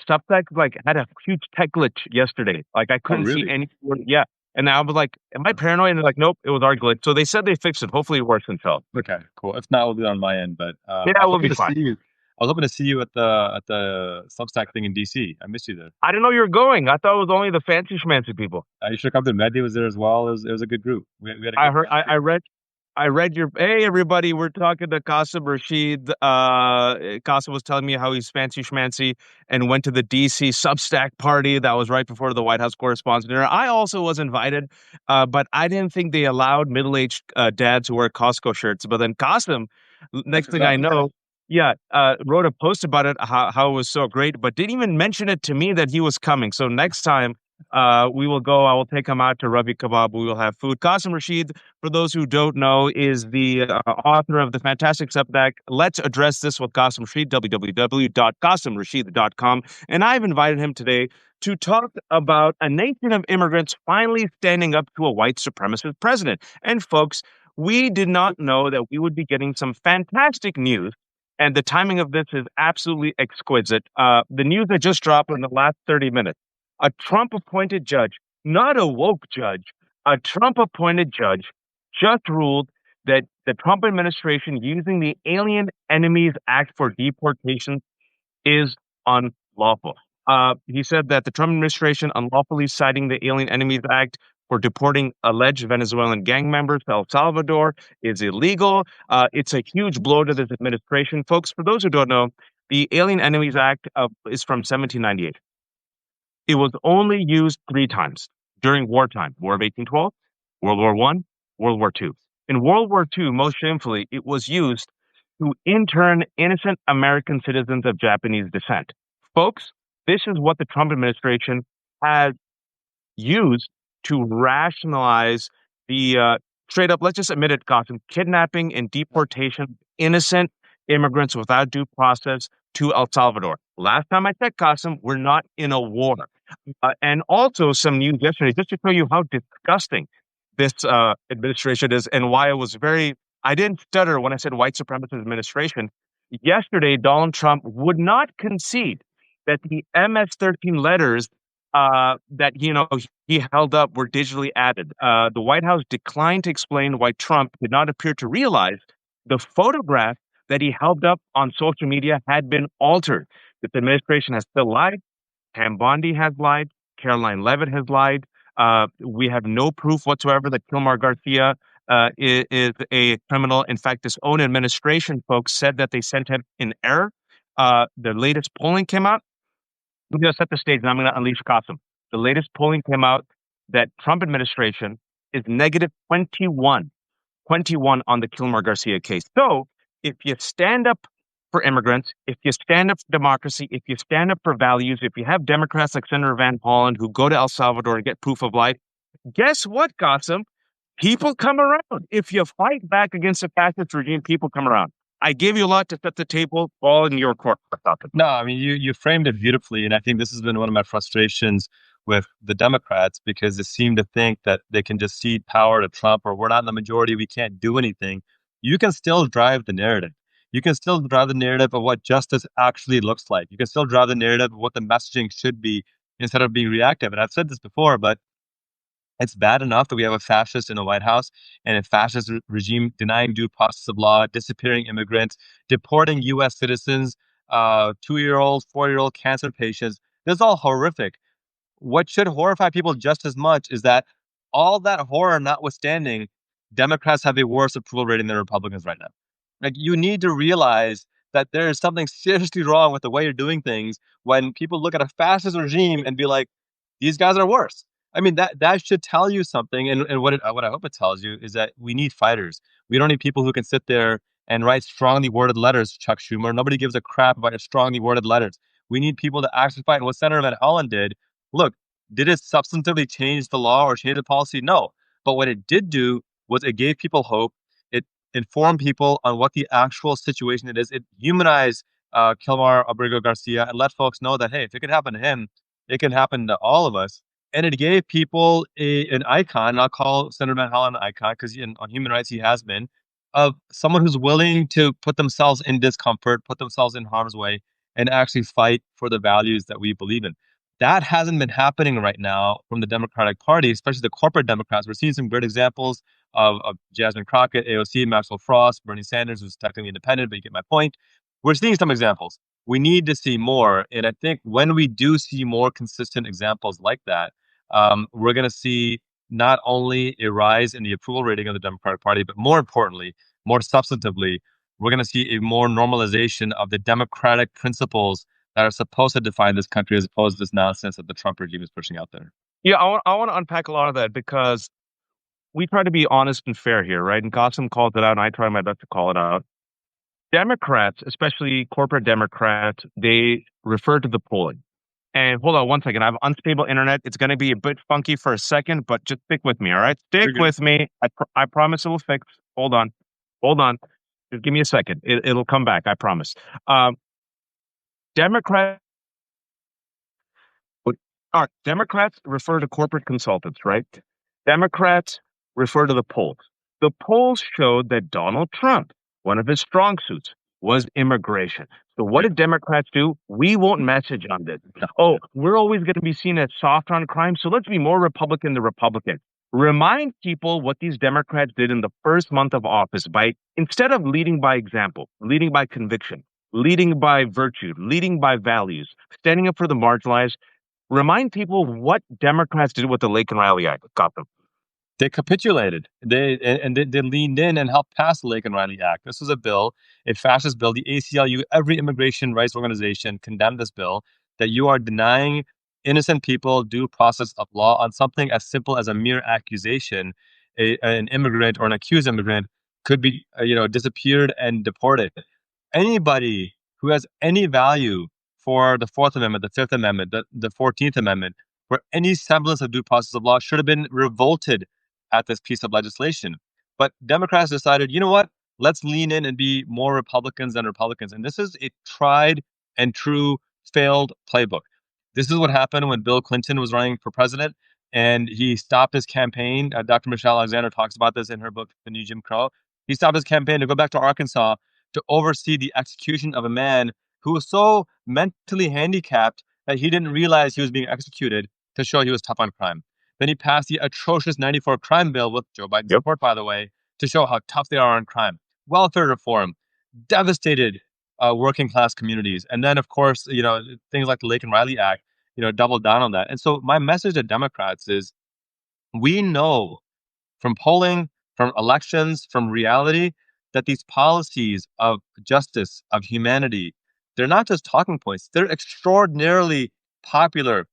Substack like had a huge tech glitch yesterday. Like I Oh, couldn't see really? any word. Yeah. And I was like, am I paranoid? And they're like, nope, it was our glitch. So they said they fixed it. Hopefully it works until. Okay, cool. If not, we'll do it on my end. But Yeah, I was we'll hoping be to fine. see you. I was hoping to see you at the Substack thing in DC. I missed you there. I didn't know you were going. I thought it was only the fancy schmancy people. You should come to Mehdi was there as well. It was a good group. We had a I good heard chemistry. I read your hey everybody, we're talking to Qasim Rashid. Qasim was telling me how he's fancy schmancy and went to the DC Substack party that was right before the White House Correspondents' Dinner. I also was invited, but I didn't think they allowed middle-aged dads who wear Costco shirts. But then Qasim, That's next what's thing I up. know, yeah, wrote a post about it, how it was so great, but didn't even mention it to me that he was coming. So next time we will go. I will take him out to Ravi Kebab. We will have food. Qasim Rashid, for those who don't know, is the author of the fantastic Substack Let's Address This with Qasim Rashid, www.qasimrashid.com. And I've invited him today to talk about a nation of immigrants finally standing up to a white supremacist president. And folks, we did not know that we would be getting some fantastic news. And the timing of this is absolutely exquisite. The news that just dropped in the last 30 minutes. A Trump appointed judge, not a woke judge, a Trump appointed judge just ruled that the Trump administration using the Alien Enemies Act for deportation is unlawful. He said that the Trump administration unlawfully citing the Alien Enemies Act for deporting alleged Venezuelan gang members to El Salvador is illegal. It's a huge blow to this administration. Folks, for those who don't know, the Alien Enemies Act is from 1798. It was only used three times during wartime: War of 1812, World War One, World War Two. In World War Two, most shamefully, it was used to intern innocent American citizens of Japanese descent. Folks, this is what the Trump administration has used to rationalize the straight up, let's just admit it, Gotham, kidnapping and deportation of innocent immigrants without due process to El Salvador. Last time I checked, Gotham, we're not in a war. And also some news yesterday, just to show you how disgusting this administration is and why I didn't stutter when I said white supremacist administration. Yesterday, Donald Trump would not concede that the MS-13 letters that he held up were digitally added. The White House declined to explain why Trump did not appear to realize the photograph that he held up on social media had been altered. This administration has still lied. Pam Bondi has lied. Caroline Levitt has lied. We have no proof whatsoever that Kilmar Garcia is a criminal. In fact, this own administration, folks, said that they sent him in error. The latest polling came out. I'm going to set the stage and I'm going to unleash Qasim. The latest polling came out that Trump administration is negative 21 on the Kilmar Garcia case. So if you stand up for immigrants, if you stand up for democracy, if you stand up for values, if you have Democrats like Senator Van Hollen who go to El Salvador and get proof of life, guess what, Gossam? People come around. If you fight back against a fascist regime, people come around. I gave you a lot to set the table, all in your court, Gossam. No, I mean you framed it beautifully, and I think this has been one of my frustrations with the Democrats because they seem to think that they can just cede power to Trump or we're not in the majority, we can't do anything. You can still drive the narrative. You can still drive the narrative of what justice actually looks like. You can still drive the narrative of what the messaging should be instead of being reactive. And I've said this before, but it's bad enough that we have a fascist in the White House and a fascist regime denying due process of law, disappearing immigrants, deporting U.S. citizens, 2-year-old, 4-year-old cancer patients. This is all horrific. What should horrify people just as much is that all that horror notwithstanding, Democrats have a worse approval rating than Republicans right now. Like you need to realize that there is something seriously wrong with the way you're doing things when people look at a fascist regime and be like, these guys are worse. I mean, that should tell you something. And what I hope it tells you is that we need fighters. We don't need people who can sit there and write strongly worded letters, Chuck Schumer. Nobody gives a crap about your strongly worded letters. We need people to actually fight. And what Senator Van Hollen did, look, did it substantively change the law or change the policy? No. But what it did do was it gave people hope. It informed people on what the actual situation it is. It humanized Kilmar Abrigo Garcia and let folks know that, hey, if it could happen to him, it can happen to all of us. And it gave people an icon, and I'll call Senator Van Hollen an icon because on human rights he has been, of someone who's willing to put themselves in discomfort, put themselves in harm's way, and actually fight for the values that we believe in. That hasn't been happening right now from the Democratic Party, especially the corporate Democrats. We're seeing some great examples of Jasmine Crockett, AOC, Maxwell Frost, Bernie Sanders, who's technically independent, but you get my point. We're seeing some examples. We need to see more. And I think when we do see more consistent examples like that, we're going to see not only a rise in the approval rating of the Democratic Party, but more importantly, more substantively, we're going to see a more normalization of the democratic principles that are supposed to define this country as opposed to this nonsense that the Trump regime is pushing out there. Yeah, I want to unpack a lot of that because we try to be honest and fair here, right? And Gotham called it out, and I try my best to call it out. Democrats, especially corporate Democrats, they refer to the polling. And hold on one second. I have unstable internet. It's going to be a bit funky for a second, but just stick with me. All right. Stick You're good. with me. I promise it will fix. Hold on. Hold on. Just give me a second. It'll come back. I promise. Um, Democrats, all right, Democrats refer to corporate consultants, right? Democrats refer to the polls. The polls showed that Donald Trump, one of his strong suits, was immigration. So what Yeah. did Democrats do? We won't message on this. Oh, we're always going to be seen as soft on crime, so let's be more Republican than Republican. Remind people what these Democrats did in the first month of office by instead of leading by example, leading by conviction, leading by virtue, leading by values, standing up for the marginalized. Remind people what Democrats did with the Lake and Riley Act. Got them. They capitulated. They leaned in and helped pass the Lake and Riley Act. This was a bill, a fascist bill. The ACLU, every immigration rights organization, condemned this bill that you are denying innocent people due process of law on something as simple as a mere accusation. An immigrant or an accused immigrant could be, disappeared and deported. Anybody who has any value for the Fourth Amendment, the Fifth Amendment, the 14th Amendment, where any semblance of due process of law should have been revolted at this piece of legislation. But Democrats decided, you know what? Let's lean in and be more Republicans than Republicans. And this is a tried and true failed playbook. This is what happened when Bill Clinton was running for president and he stopped his campaign. Dr. Michelle Alexander talks about this in her book, The New Jim Crow. He stopped his campaign to go back to Arkansas to oversee the execution of a man who was so mentally handicapped that he didn't realize he was being executed to show he was tough on crime. Then he passed the atrocious 94 crime bill with Joe Biden's Yep. support, by the way, to show how tough they are on crime. Welfare reform, devastated working class communities. And then, of course, things like the Lake and Riley Act, doubled down on that. And so my message to Democrats is we know from polling, from elections, from reality, that these policies of justice, of humanity, they're not just talking points, they're extraordinarily popular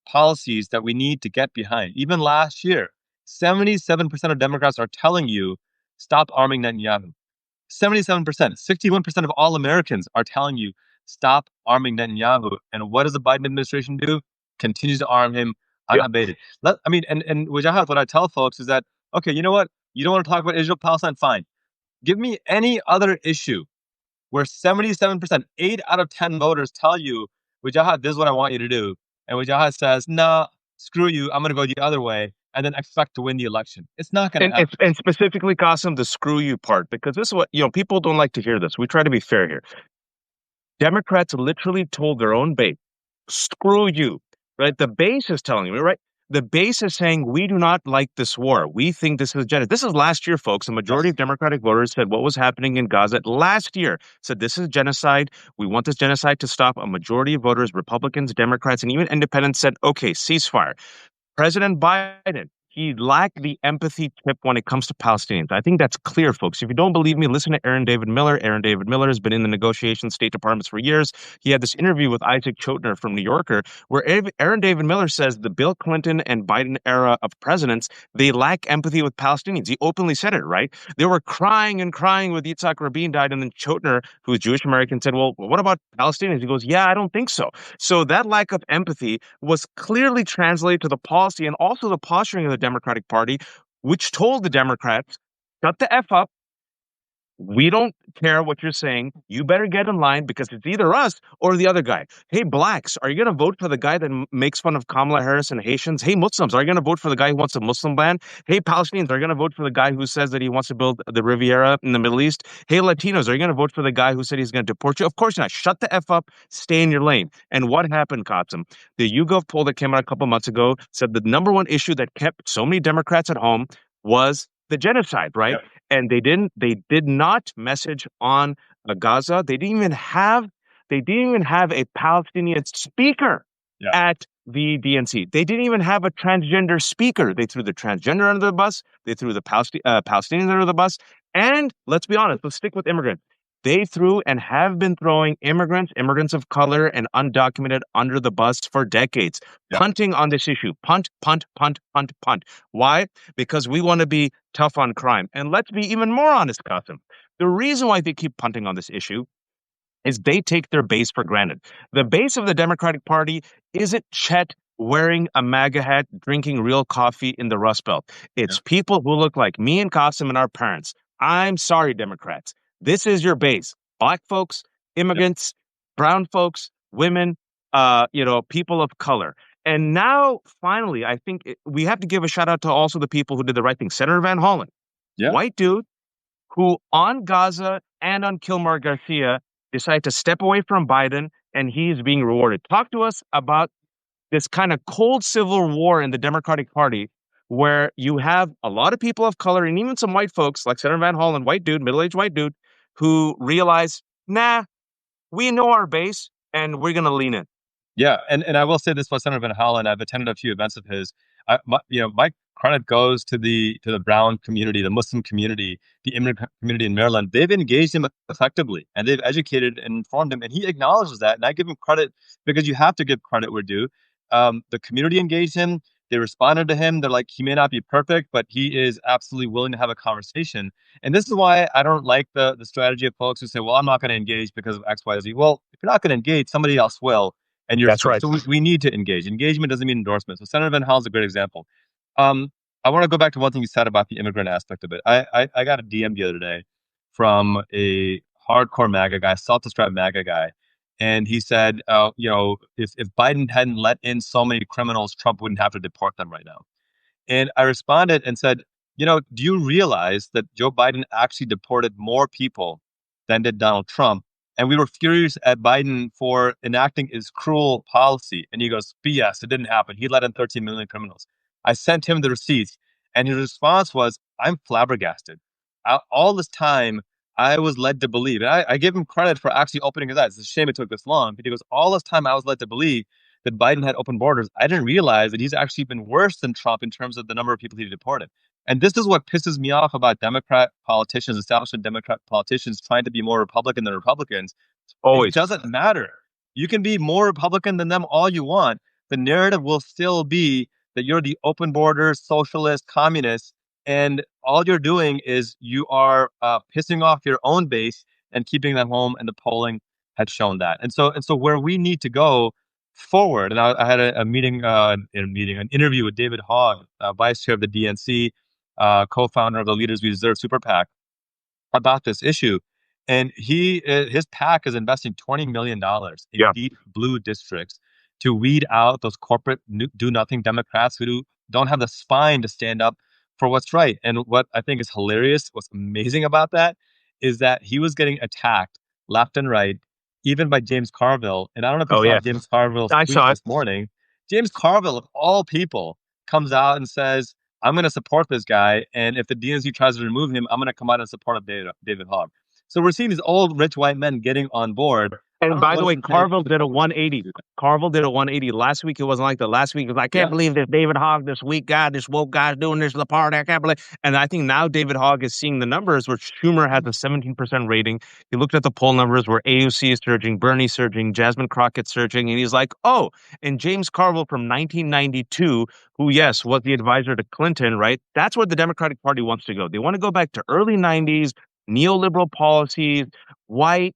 policies that we need to get behind. Even last year, 77% of Democrats are telling you stop arming Netanyahu. 77%, 61% of all Americans are telling you stop arming Netanyahu. And what does the Biden administration do? Continues to arm him Yep. unabated. And Wajahat, what I tell folks is that, okay, you know what? You don't want to talk about Israel Palestine? Fine. Give me any other issue where 77%, 8 out of 10 voters tell you, Wajahat, this is what I want you to do. And Wajahat says, nah, screw you. I'm going to go the other way and then expect to win the election. It's not going to And happen. and specifically, Gossam, the screw you part, because this is what people don't like to hear this. We try to be fair here. Democrats literally told their own base, screw you, right? The base is telling you, right? The base is saying, we do not like this war. We think this is genocide. This is last year, folks. The majority Yes. of Democratic voters said what was happening in Gaza last year, said this is genocide. We want this genocide to stop. A majority of voters, Republicans, Democrats, and even independents said, okay, ceasefire. President Biden, he lacked the empathy tip when it comes to Palestinians. I think that's clear, folks. If you don't believe me, listen to Aaron David Miller. Aaron David Miller has been in the negotiations, State Departments for years. He had this interview with Isaac Chotiner from New Yorker, where Aaron David Miller says the Bill Clinton and Biden era of presidents, they lack empathy with Palestinians. He openly said it, right? They were crying and crying with Yitzhak Rabin died, and then Chotiner, who's Jewish American, said, well, what about Palestinians? He goes, yeah, I don't think so. So that lack of empathy was clearly translated to the policy and also the posturing of the Democratic Party, which told the Democrats, shut the F up. We don't care what you're saying. You better get in line because it's either us or the other guy. Hey, blacks, are you going to vote for the guy that makes fun of Kamala Harris and Haitians? Hey, Muslims, are you going to vote for the guy who wants a Muslim ban? Hey, Palestinians, are you going to vote for the guy who says that he wants to build the Riviera in the Middle East? Hey, Latinos, are you going to vote for the guy who said he's going to deport you? Of course not. Shut the F up. Stay in your lane. And what happened, Katsum? The YouGov poll that came out a couple months ago said the number one issue that kept so many Democrats at home was the genocide, right? Yep. And they did not message on Gaza. They didn't even have a Palestinian speaker Yeah. at the DNC. They didn't even have a transgender speaker. They threw the transgender under the bus. They threw the Palestinians under the bus. And let's be honest, let's stick with immigrants. They threw and have been throwing immigrants of color and undocumented under the bus for decades, Yeah. punting on this issue. Punt, punt, punt, punt, punt. Why? Because we want to be tough on crime. And let's be even more honest, Kasim. The reason why they keep punting on this issue is they take their base for granted. The base of the Democratic Party isn't Chet wearing a MAGA hat, drinking real coffee in the Rust Belt. Yeah. It's people who look like me and Qasim and our parents. I'm sorry, Democrats. This is your base. Black folks, Yeah. immigrants, brown folks, women, people of color. And now, finally, I think we have to give a shout out to also the people who did the right thing. Senator Van Hollen, Yeah. white dude, who on Gaza and on Kilmar Garcia decided to step away from Biden, and he's being rewarded. Talk to us about this kind of cold civil war in the Democratic Party where you have a lot of people of color and even some white folks like Senator Van Hollen, white dude, middle-aged white dude, who realize, nah, we know our base and we're going to lean in. Yeah, and I will say this about Senator Van Hollen. I've attended a few events of his. My credit goes to the brown community, the Muslim community, the immigrant community in Maryland. They've engaged him effectively, and they've educated and informed him, and he acknowledges that. And I give him credit because you have to give credit where due. The community engaged him. They responded to him. They're like, he may not be perfect, but he is absolutely willing to have a conversation. And this is why I don't like the strategy of folks who say, well, I'm not going to engage because of X, Y, Z. Well, if you're not going to engage, somebody else will. And you're That's right. so we need to engage. Engagement doesn't mean endorsement. So Senator Van Hollen's a great example. Um, I want to go back to one thing you said about the immigrant aspect of it. I got a DM the other day from a hardcore MAGA guy, self-described MAGA guy, and he said, if Biden hadn't let in so many criminals, Trump wouldn't have to deport them right now. And I responded and said, do you realize that Joe Biden actually deported more people than did Donald Trump? And we were furious at Biden for enacting his cruel policy. And he goes, BS, it didn't happen. He let in 13 million criminals. I sent him the receipts. And his response was, I'm flabbergasted. All this time, I was led to believe, and I give him credit for actually opening his eyes. It's a shame it took this long, but he goes, all this time I was led to believe that Biden had open borders. I didn't realize that he's actually been worse than Trump in terms of the number of people he deported. And this is what pisses me off about Democrat politicians, establishment Democrat politicians trying to be more Republican than Republicans. It Always. doesn't matter. You can be more Republican than them all you want. The narrative will still be that you're the open borders, socialist, communist, and all you're doing is you are pissing off your own base and keeping them home. And the polling had shown that. And so where we need to go forward. And I had a meeting, an interview with David Hogg, vice chair of the DNC, co-founder of the Leaders We Deserve Super PAC, about this issue. And his PAC is investing $20 million in deep blue districts to weed out those corporate do nothing Democrats who don't have the spine to stand up for what's right. And what I think is hilarious, what's amazing about that is that he was getting attacked left and right, even by James Carville. And I don't know if you saw James Carville's tweet this morning. James Carville, of all people, comes out and says, I'm going to support this guy. And if the DNC tries to remove him, I'm going to come out in support of David Hogg. So we're seeing these old rich white men getting on board. And by the way, Carville did a 180. Carville did a 180. Last week, it wasn't like that. Last week, it was like, I can't believe this David Hogg, this weak guy, this woke guy doing this to the party. I can't believe. And I think now David Hogg is seeing the numbers where Schumer has a 17% rating. He looked at the poll numbers where AOC is surging, Bernie surging, Jasmine Crockett surging. And he's like, oh, and James Carville from 1992, who, yes, was the advisor to Clinton, right? That's where the Democratic Party wants to go. They want to go back to early 90s, neoliberal policies, white,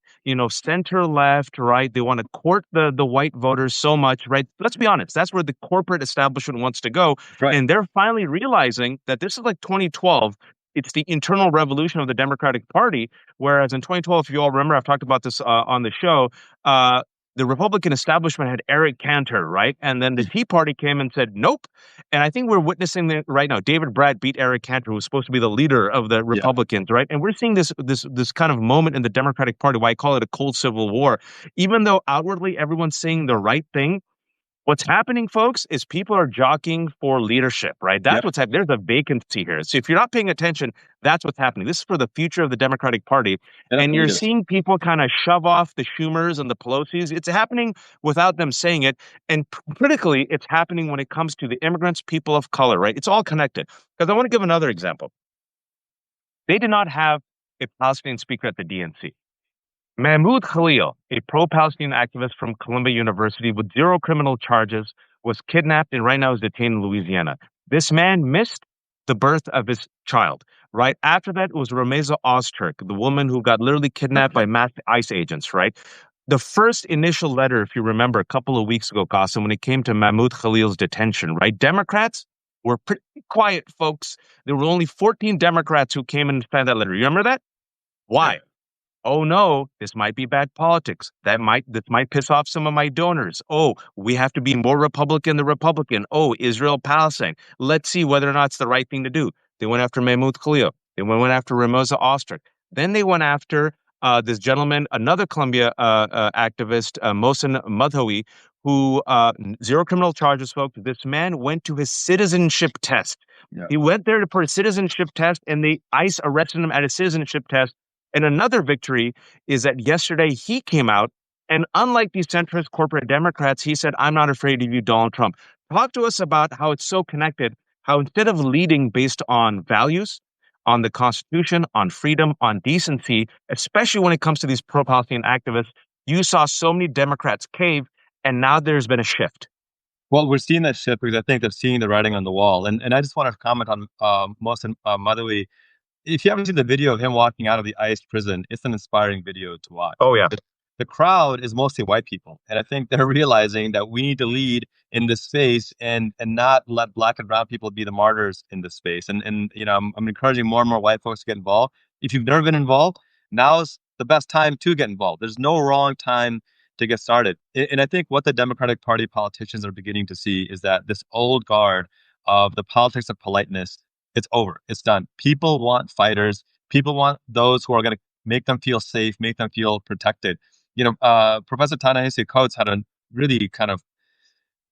center left, right? They want to court the white voters so much, right? Let's be honest. That's where the corporate establishment wants to go. Right. And they're finally realizing that this is like 2012. it's the internal revolution of the Democratic Party. Whereas in 2012, if you all remember, I've talked about this on the show. Uh, the Republican establishment had Eric Cantor, right? And then the Tea Party came and said, nope. And I think we're witnessing that right now. David Bragg beat Eric Cantor, who was supposed to be the leader of the Yeah, Republicans, right? And we're seeing this kind of moment in the Democratic Party, why I call it a cold civil war. Even though outwardly everyone's saying the right thing, what's happening, folks, is people are jockeying for leadership, right? That's yep, what's happening. There's a vacancy here. So if you're not paying attention, that's what's happening. This is for the future of the Democratic Party. and I And think you're it is. seeing people kind of shove off the Schumers and the Pelosi's. It's happening without them saying it. And critically, it's happening when it comes to the immigrants, people of color, right? It's all connected. Because I want to give another example. They did not have a Palestinian speaker at the DNC. Mahmoud Khalil, a pro-Palestinian activist from Columbia University with zero criminal charges, was kidnapped and right now is detained in Louisiana. This man missed the birth of his child. Right after that was Rameza Ozturk, the woman who got literally kidnapped by mass ICE agents, right? The first initial letter, if you remember, a couple of weeks ago, Qasim, when it came to Mahmoud Khalil's detention, right? Democrats were pretty quiet, folks. There were only 14 Democrats who came and signed that letter. You remember that? Yeah. Why? Oh no, this might be bad politics. This might piss off some of my donors. Oh, we have to be more Republican than Republican. Oh, Israel Palestine. Let's see whether or not it's the right thing to do. They went after Mahmoud Khalil. They went after Ramosa Ostrich. Then they went after this gentleman, another Columbia activist, Mohsen Madhawi, who zero criminal charges, folks. This man went to his citizenship test. Yeah. He went there for a citizenship test, and the ICE arrested him at a citizenship test. And another victory is that yesterday he came out, and unlike these centrist corporate Democrats, he said, I'm not afraid of you, Donald Trump. Talk to us about how it's so connected, how instead of leading based on values, on the Constitution, on freedom, on decency, especially when it comes to these pro Palestinian activists, you saw so many Democrats cave, and now there's been a shift. Well, we're seeing that shift because I think they're seeing the writing on the wall. And I just want to comment on Mohsen Madawi. If you haven't seen the video of him walking out of the ICE prison, it's an inspiring video to watch. Oh, yeah. The crowd is mostly white people, and I think they're realizing that we need to lead in this space and not let black and brown people be the martyrs in this space. And you know, I'm encouraging more and more white folks to get involved. If you've never been involved, now's the best time to get involved. There's no wrong time to get started. And I think what the Democratic Party politicians are beginning to see is that this old guard of the politics of politeness, it's over. It's done. People want fighters. People want those who are going to make them feel safe, make them feel protected. You know, Professor Ta-Nehisi Coates had a really kind of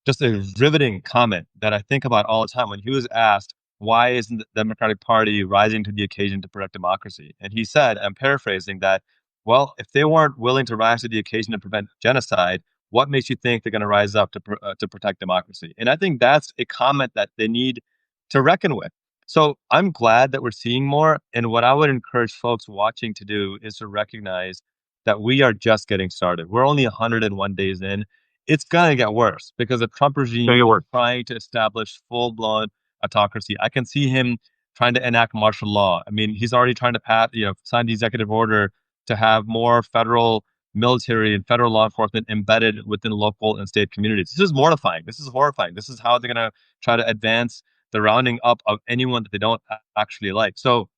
just a riveting comment that I think about all the time when he was asked, why isn't the Democratic Party rising to the occasion to protect democracy? And he said, I'm paraphrasing that, well, if they weren't willing to rise to the occasion to prevent genocide, what makes you think they're going to rise up to protect democracy? And I think that's a comment that they need to reckon with. So I'm glad that we're seeing more. And what I would encourage folks watching to do is to recognize that we are just getting started. We're only 101 days in. It's going to get worse because the Trump regime Doing your is work. trying to establish full-blown autocracy. I can see him trying to enact martial law. I mean, he's already trying to sign the executive order to have more federal military and federal law enforcement embedded within local and state communities. This is mortifying. This is horrifying. This is how they're going to try to advance the rounding up of anyone that they don't actually like. So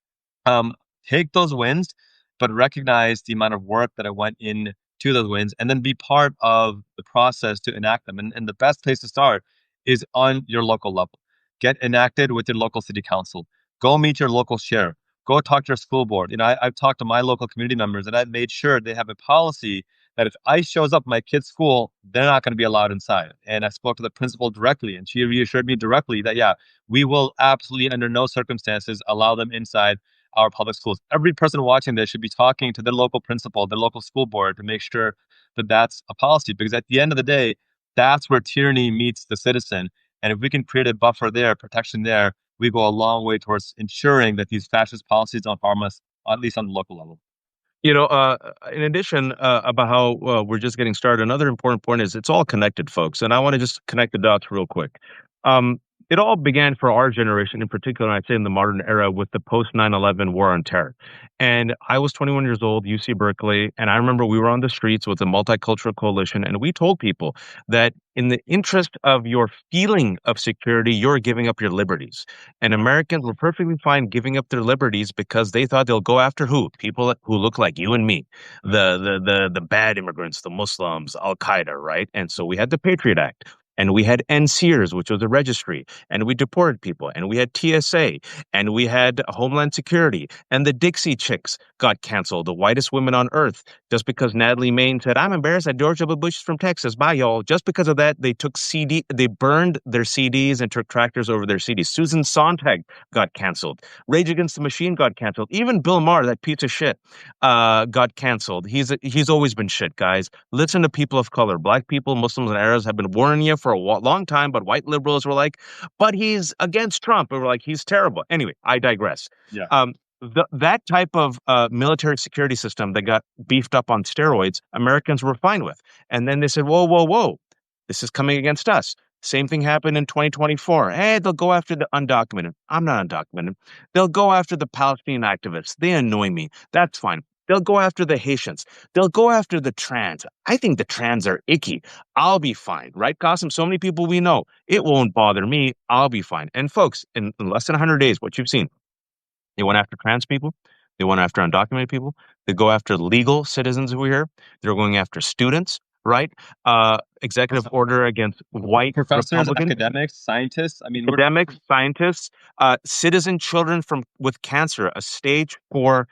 um, take those wins, but recognize the amount of work that I went in to those wins, and then be part of the process to enact them. And the best place to start is on your local level. Get enacted with your local city council. Go meet your local sheriff. Go talk to your school board. You know, I've talked to my local community members, and I've made sure they have a policy that if ICE shows up at my kid's school, they're not going to be allowed inside. And I spoke to the principal directly, and she reassured me directly that, yeah, we will absolutely, under no circumstances, allow them inside our public schools. Every person watching this should be talking to their local principal, their local school board to make sure that that's a policy. Because at the end of the day, that's where tyranny meets the citizen. And if we can create a buffer there, protection there, we go a long way towards ensuring that these fascist policies don't harm us, at least on the local level. In addition about how we're just getting started, another important point is it's all connected, folks. And I want to just connect the dots real quick. Um, it all began for our generation in particular, I'd say in the modern era with the post 9/11 war on terror. And I was 21 years old, UC Berkeley, and I remember we were on the streets with the Multicultural Coalition, and we told people that in the interest of your feeling of security, you're giving up your liberties. And Americans were perfectly fine giving up their liberties because they thought they'll go after who? People who look like you and me, the bad immigrants, the Muslims, Al Qaeda, right? And so we had the Patriot Act. And we had NSEERS, which was a registry, and we deported people, and we had TSA, and we had Homeland Security, and the Dixie Chicks got canceled, the whitest women on earth, just because Natalie Maine said, "I'm embarrassed that George W. Bush is from Texas. Bye, y'all." Just because of that, they burned their CDs and took tractors over their CDs. Susan Sontag got canceled. Rage Against the Machine got canceled. Even Bill Maher, that piece of shit, got canceled. He's always been shit, guys. Listen to people of color. Black people, Muslims, and Arabs have been warning you for a long time, but white liberals were like, but he's against Trump. And we're like, he's terrible. Anyway, I digress. Yeah. That type of military security system that got beefed up on steroids, Americans were fine with. And then they said, whoa, whoa, whoa, this is coming against us. Same thing happened in 2024. Hey, they'll go after the undocumented. I'm not undocumented. They'll go after the Palestinian activists. They annoy me. That's fine. They'll go after the Haitians. They'll go after the trans. I think the trans are icky. I'll be fine, right, Qasim? So many people we know. It won't bother me. I'll be fine. And folks, in less than 100 days, what you've seen, they went after trans people. They went after undocumented people. They go after legal citizens who are here. They're going after students, right? Executive order against white Professors, Republicans, academics, scientists. I mean, we're academics, scientists, citizen children from with cancer, a stage 4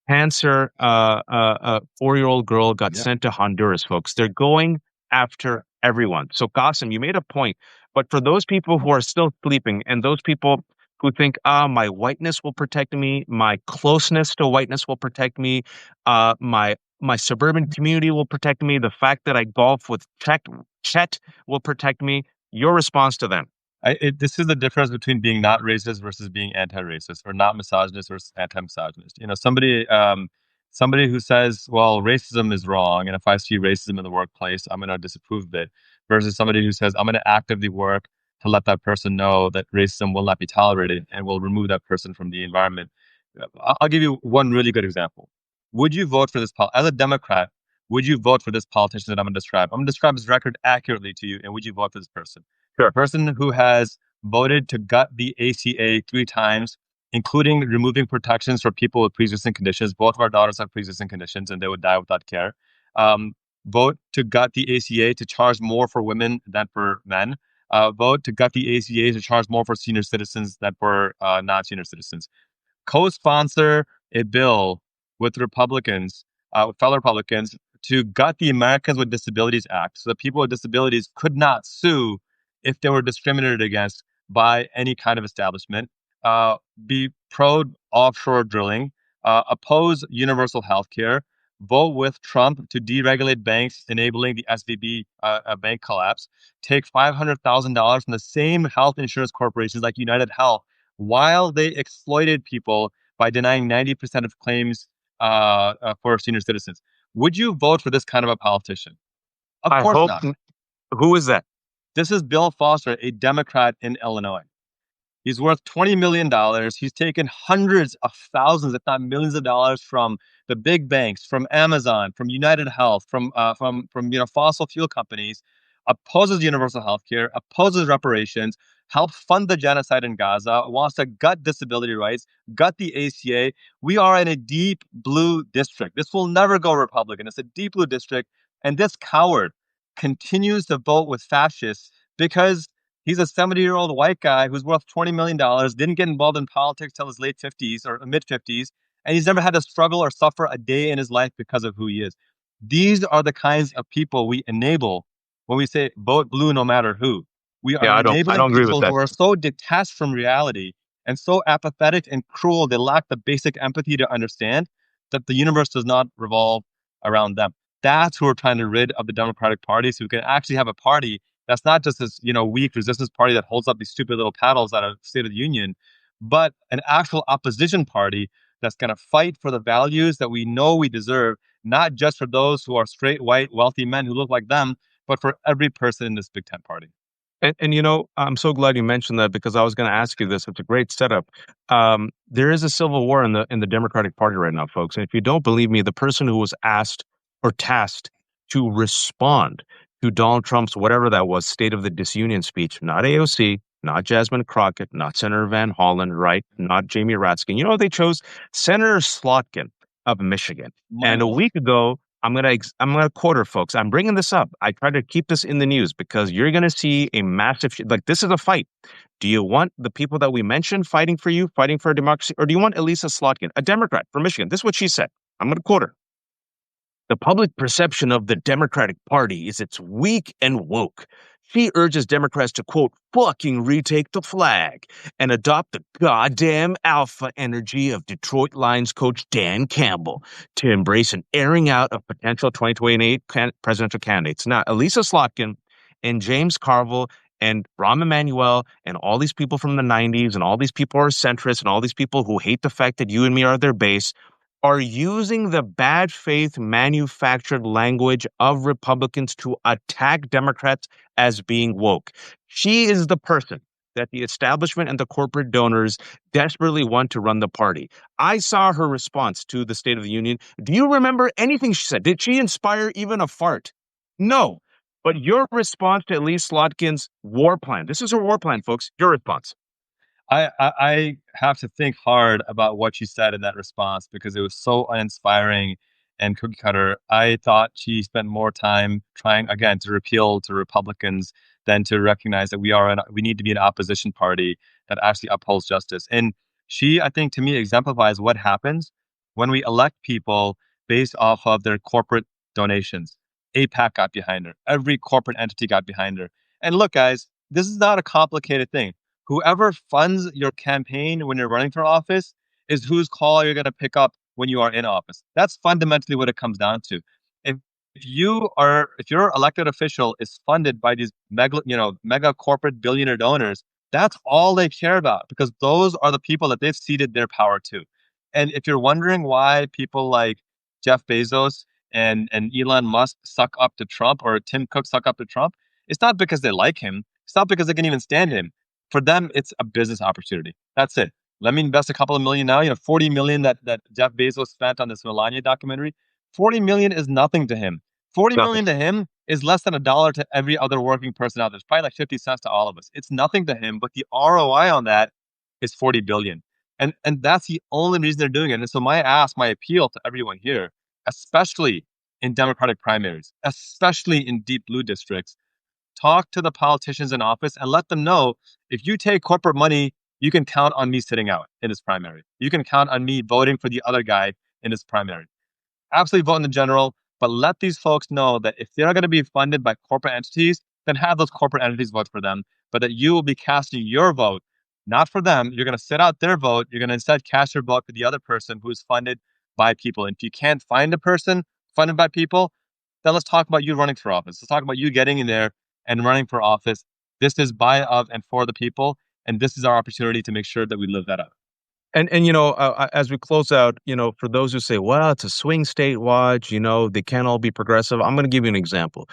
cancer, a 4-year-old girl got yeah. sent to Honduras, folks. They're going after everyone. So, Qasim, you made a point. But for those people who are still sleeping and those people who think, my whiteness will protect me, my closeness to whiteness will protect me, my suburban community will protect me, the fact that I golf with Chet will protect me, your response to them. This is the difference between being not racist versus being anti-racist, or not misogynist versus anti-misogynist. Somebody who says, "Well, racism is wrong, and if I see racism in the workplace, I'm going to disapprove of it," versus somebody who says, "I'm going to actively work to let that person know that racism will not be tolerated and will remove that person from the environment." I'll give you one really good example. Would you vote for as a Democrat? Would you vote for this politician that I'm going to describe? I'm going to describe his record accurately to you, and would you vote for this person? Sure. Person who has voted to gut the ACA 3 times, including removing protections for people with pre-existing conditions. Both of our daughters have pre-existing conditions and they would die without care. Vote to gut the ACA to charge more for women than for men. Vote to gut the ACA to charge more for senior citizens than for non-senior citizens. Co-sponsor a bill with Republicans, with fellow Republicans, to gut the Americans with Disabilities Act so that people with disabilities could not sue if they were discriminated against by any kind of establishment, be pro offshore drilling, oppose universal health care, vote with Trump to deregulate banks, enabling the SVB bank collapse, take $500,000 from the same health insurance corporations like United Health while they exploited people by denying 90% of claims for senior citizens. Would you vote for this kind of a politician? Of I course hope. not. Who is that? This is Bill Foster, a Democrat in Illinois. He's worth $20 million. He's taken hundreds of thousands, if not millions of dollars from the big banks, from Amazon, from United Health, from fossil fuel companies, opposes universal health care, opposes reparations, helped fund the genocide in Gaza, wants to gut disability rights, gut the ACA. We are in a deep blue district. This will never go Republican. It's a deep blue district. And this coward continues to vote with fascists because he's a 70-year-old white guy who's worth $20 million, didn't get involved in politics till his late 50s or mid 50s, and he's never had to struggle or suffer a day in his life because of who he is. These are the kinds of people we enable when we say vote blue no matter who. We are Yeah, I enabling don't agree with people that. who are so detached from reality and so apathetic and cruel, they lack the basic empathy to understand that the universe does not revolve around them. That's who we're trying to rid of the Democratic Party, so we can actually have a party that's not just this, weak resistance party that holds up these stupid little paddles out of State of the Union, but an actual opposition party that's going to fight for the values that we know we deserve, not just for those who are straight, white, wealthy men who look like them, but for every person in this Big Tent party. And I'm so glad you mentioned that because I was going to ask you this. It's a great setup. There is a civil war in the Democratic Party right now, folks. And if you don't believe me, the person who was asked or tasked to respond to Donald Trump's whatever that was State of the Disunion speech, not AOC, not Jasmine Crockett, not Senator Van Hollen, right? Not Jamie Raskin. You know, they chose Senator Slotkin of Michigan. And Mind a blowing. week ago, I'm gonna quote her, folks. I'm bringing this up. I try to keep this in the news because you're gonna see a massive like this is a fight. Do you want the people that we mentioned fighting for you, fighting for democracy, or do you want Elisa Slotkin, a Democrat from Michigan? This is what she said. I'm gonna quote her. The public perception of the Democratic Party is it's weak and woke. She urges Democrats to, quote, fucking retake the flag and adopt the goddamn alpha energy of Detroit Lions coach Dan Campbell to embrace an airing out of potential 2028 presidential candidates. Now, Elisa Slotkin and James Carville and Rahm Emanuel and all these people from the 90s and all these people who are centrist and all these people who hate the fact that you and me are their base are using the bad faith manufactured language of Republicans to attack Democrats as being woke. She is the person that the establishment and the corporate donors desperately want to run the party. I saw her response to the State of the Union. Do you remember anything she said? Did she inspire even a fart? No. But your response to Elise Slotkin's war plan, this is her war plan, folks. Your response. I have to think hard about what you said in that response because it was so uninspiring and cookie cutter. I thought she spent more time trying again to repeal to Republicans than to recognize that we need to be an opposition party that actually upholds justice. And she, I think, to me, exemplifies what happens when we elect people based off of their corporate donations. APAC got behind her. Every corporate entity got behind her. And look, guys, this is not a complicated thing. Whoever funds your campaign when you're running for office is whose call you're going to pick up when you are in office. That's fundamentally what it comes down to. If if your elected official is funded by these mega corporate billionaire donors, that's all they care about because those are the people that they've ceded their power to. And if you're wondering why people like Jeff Bezos and Elon Musk suck up to Trump or Tim Cook suck up to Trump, it's not because they like him. It's not because they can even stand him. For them, it's a business opportunity. That's it. Let me invest a couple of million now. 40 million that Jeff Bezos spent on this Melania documentary. 40 million is nothing to him. 40 Nothing. million to him is less than a dollar to every other working person out there. It's probably like 50 cents to all of us. It's nothing to him, but the ROI on that is 40 billion. And that's the only reason they're doing it. And so my appeal to everyone here, especially in Democratic primaries, especially in deep blue districts, talk to the politicians in office and let them know if you take corporate money, you can count on me sitting out in this primary. You can count on me voting for the other guy in this primary. Absolutely vote in the general, but let these folks know that if they're going to be funded by corporate entities, then have those corporate entities vote for them, but that you will be casting your vote, not for them. You're going to sit out their vote. You're going to instead cast your vote for the other person who's funded by people. And if you can't find a person funded by people, then let's talk about you running for office. Let's talk about you getting in there and running for office. This is by, of, and for the people. And this is our opportunity to make sure that we live that up. And as we close out, for those who say, well, it's a swing state watch, they can't all be progressive. I'm going to give you an example.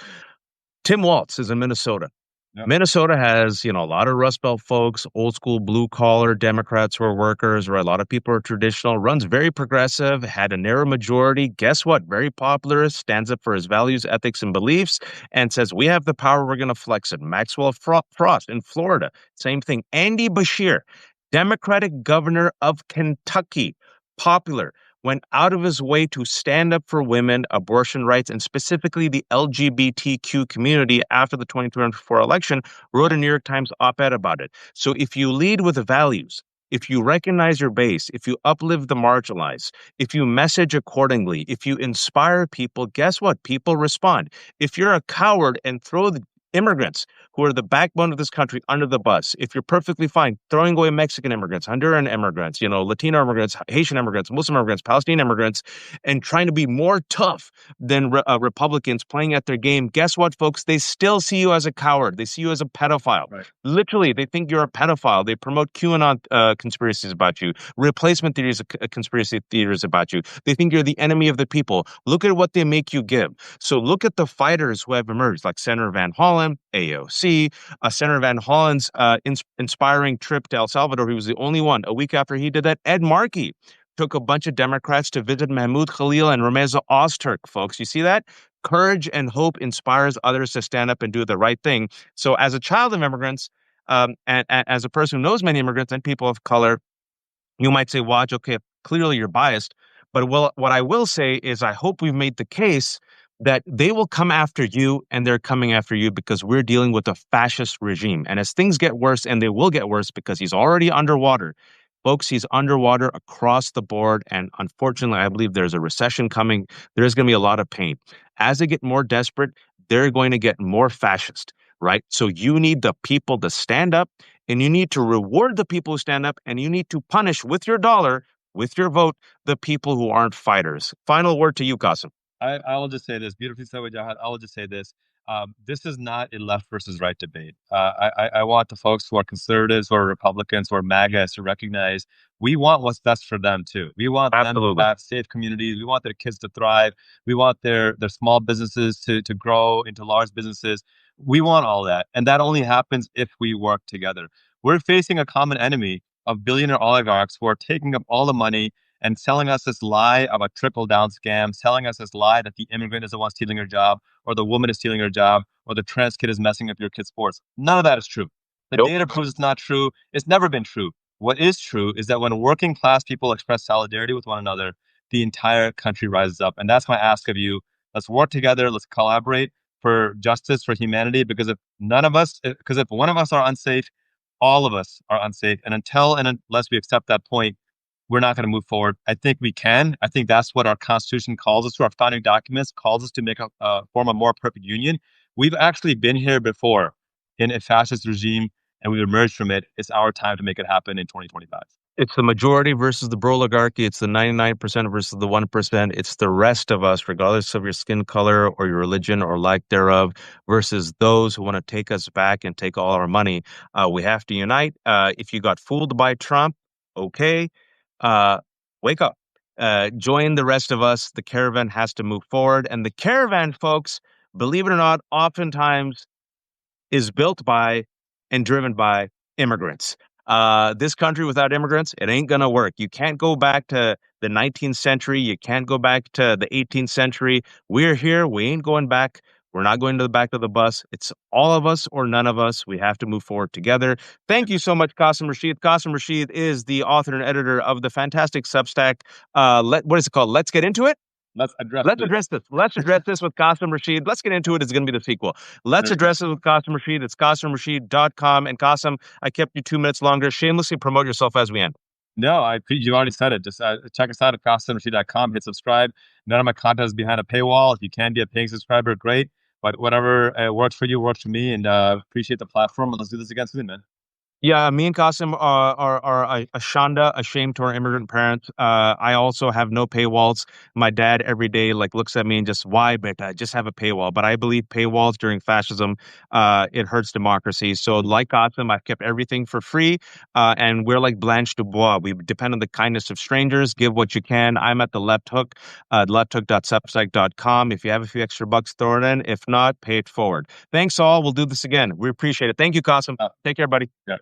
Tim Walz is in Minnesota. Yep. Minnesota has, a lot of Rust Belt folks, old school blue collar Democrats who are workers, where a lot of people are traditional, runs very progressive, had a narrow majority. Guess what? Very popular, stands up for his values, ethics, and beliefs, and says, we have the power, we're going to flex it. Maxwell Frost in Florida, same thing. Andy Beshear, Democratic governor of Kentucky, popular, went out of his way to stand up for women, abortion rights, and specifically the LGBTQ community after the 2024 election, wrote a New York Times op-ed about it. So if you lead with values, if you recognize your base, if you uplift the marginalized, if you message accordingly, if you inspire people, guess what? People respond. If you're a coward and throw the immigrants who are the backbone of this country under the bus, if you're perfectly fine throwing away Mexican immigrants, Honduran immigrants, Latino immigrants, Haitian immigrants, Muslim immigrants, Palestinian immigrants, and trying to be more tough than Republicans playing at their game, guess what, folks? They still see you as a coward. They see you as a pedophile. Right. Literally, they think you're a pedophile. They promote QAnon conspiracies about you, replacement theories, conspiracy theories about you. They think you're the enemy of the people. Look at what they make you give. So look at the fighters who have emerged, like Senator Van Hollen, Holland, AOC, Senator Van Hollen's inspiring trip to El Salvador. He was the only one. A week after he did that, Ed Markey took a bunch of Democrats to visit Mahmoud Khalil and Rameza Ozturk, folks. You see that? Courage and hope inspires others to stand up and do the right thing. So, as a child of immigrants, and as a person who knows many immigrants and people of color, you might say, Watch, okay, clearly you're biased. But what I will say is, I hope we've made the case that they will come after you and they're coming after you because we're dealing with a fascist regime. And as things get worse, and they will get worse because he's already underwater, folks, he's underwater across the board. And unfortunately, I believe there's a recession coming. There's going to be a lot of pain. As they get more desperate, they're going to get more fascist, right? So you need the people to stand up and you need to reward the people who stand up and you need to punish with your dollar, with your vote, the people who aren't fighters. Final word to you, Qasim. I will just say this, beautifully said, Wajahat. I will just say this. This is not a left versus right debate. I want the folks who are conservatives or Republicans or MAGAs to recognize we want what's best for them too. We want them to Absolutely. have safe communities. We want their kids to thrive. We want their small businesses to grow into large businesses. We want all that. And that only happens if we work together. We're facing a common enemy of billionaire oligarchs who are taking up all the money and selling us this lie of a trickle down scam, selling us this lie that the immigrant is the one stealing your job, or the woman is stealing your job, or the trans kid is messing up your kid's sports. None of that is true. The Nope. data proves it's not true. It's never been true. What is true is that when working class people express solidarity with one another, the entire country rises up. And that's my ask of you. Let's work together. Let's collaborate for justice, for humanity, because if one of us are unsafe, all of us are unsafe. And unless we accept that point, we're not going to move forward. I think we can. I think that's what our Constitution calls us to. Our founding documents calls us to make form a more perfect union. We've actually been here before in a fascist regime, and we've emerged from it. It's our time to make it happen in 2025. It's the majority versus the oligarchy. It's the 99% versus the 1%. It's the rest of us, regardless of your skin color or your religion or lack thereof, versus those who want to take us back and take all our money. We have to unite. If you got fooled by Trump, okay, uh, wake up. Join the rest of us. The caravan has to move forward. And the caravan, folks, believe it or not, oftentimes is built by and driven by immigrants. This country without immigrants, it ain't gonna work. You can't go back to the 19th century. You can't go back to the 18th century. We're here. We ain't going back. We're not going to the back of the bus. It's all of us or none of us. We have to move forward together. Thank you so much, Qasim Rashid. Qasim Rashid is the author and editor of the fantastic Substack. What is it called? Let's Get Into It. Let's address Let's this. address this. Let's address this with Qasim Rashid. Let's get into it. It's going to be the sequel. Let's address it with Qasim Rashid. It's QasimRashid.com. And Qasim, I kept you 2 minutes longer. Shamelessly promote yourself as we end. No, you already said it. Just check us out at CostumRashid.com. Hit subscribe. None of my content is behind a paywall. If you can be a paying subscriber, great. But whatever works for you works for me. And appreciate the platform. And let's do this again soon, man. Yeah, me and Qasim are a shanda, a shame to our immigrant parents. I also have no paywalls. My dad every day looks at me and just, why, beta? Just have a paywall. But I believe paywalls during fascism, it hurts democracy. So like Qasim, I've kept everything for free. And we're like Blanche Dubois. We depend on the kindness of strangers. Give what you can. I'm at the Left Hook, lefthook.substack.com. If you have a few extra bucks, throw it in. If not, pay it forward. Thanks all. We'll do this again. We appreciate it. Thank you, Qasim. Take care, buddy. Yeah.